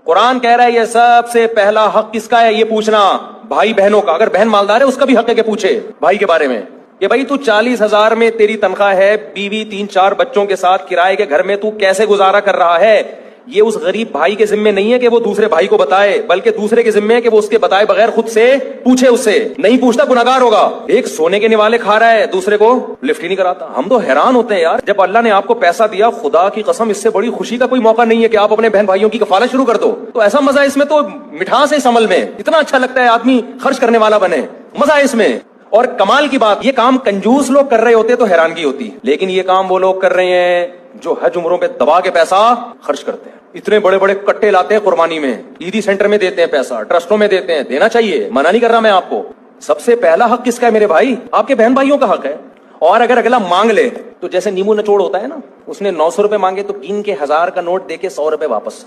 قرآن کہہ رہا ہے یہ سب سے پہلا حق کس کا ہے یہ پوچھنا، بھائی بہنوں کا. اگر بہن مالدار ہے اس کا بھی حق ہے کہ پوچھے بھائی کے بارے میں کہ بھائی تو 40,000 میں تیری تنخواہ ہے، بیوی 3-4 بچوں کے ساتھ کرائے کے گھر میں تو کیسے گزارا کر رہا ہے. یہ اس غریب بھائی کے ذمے نہیں ہے کہ وہ دوسرے بھائی کو بتائے، بلکہ دوسرے کے ذمے ہے کہ وہ اس کے بتائے بغیر خود سے پوچھے. اس سے نہیں پوچھتا گناہگار ہوگا. ایک سونے کے نوالے کھا رہا ہے، دوسرے کو لفٹ ہی نہیں کراتا. ہم تو حیران ہوتے ہیں یار، جب اللہ نے آپ کو پیسہ دیا، خدا کی قسم اس سے بڑی خوشی کا کوئی موقع نہیں ہے کہ آپ اپنے بہن بھائیوں کی کفالت شروع کر دو. تو ایسا مزہ ہے اس میں، تو مٹھاس ہے اس عمل میں، اتنا اچھا لگتا ہے آدمی خرچ کرنے والا بنے، مزہ ہے اس میں. اور کمال کی بات، یہ کام کنجوس لوگ کر رہے ہوتے تو حیرانگی ہوتی، لیکن یہ کام وہ لوگ کر رہے ہیں جو حج عمروں پہ دبا کے پیسہ خرچ کرتے ہیں. اتنے بڑے بڑے کٹے لاتے ہیں قربانی میں، عیدی سینٹر میں دیتے ہیں پیسہ، ٹرسٹوں میں دیتے ہیں. دینا چاہیے، منع نہیں کر رہا میں آپ کو. سب سے پہلا حق کس کا ہے میرے بھائی؟ آپ کے بہن بھائیوں کا حق ہے. اور اگر اگلا مانگ لے تو جیسے نیمو نچوڑ ہوتا ہے نا، اس نے 900 روپے مانگے تو گن کے 1000 کا نوٹ دے کے 100 روپے واپس.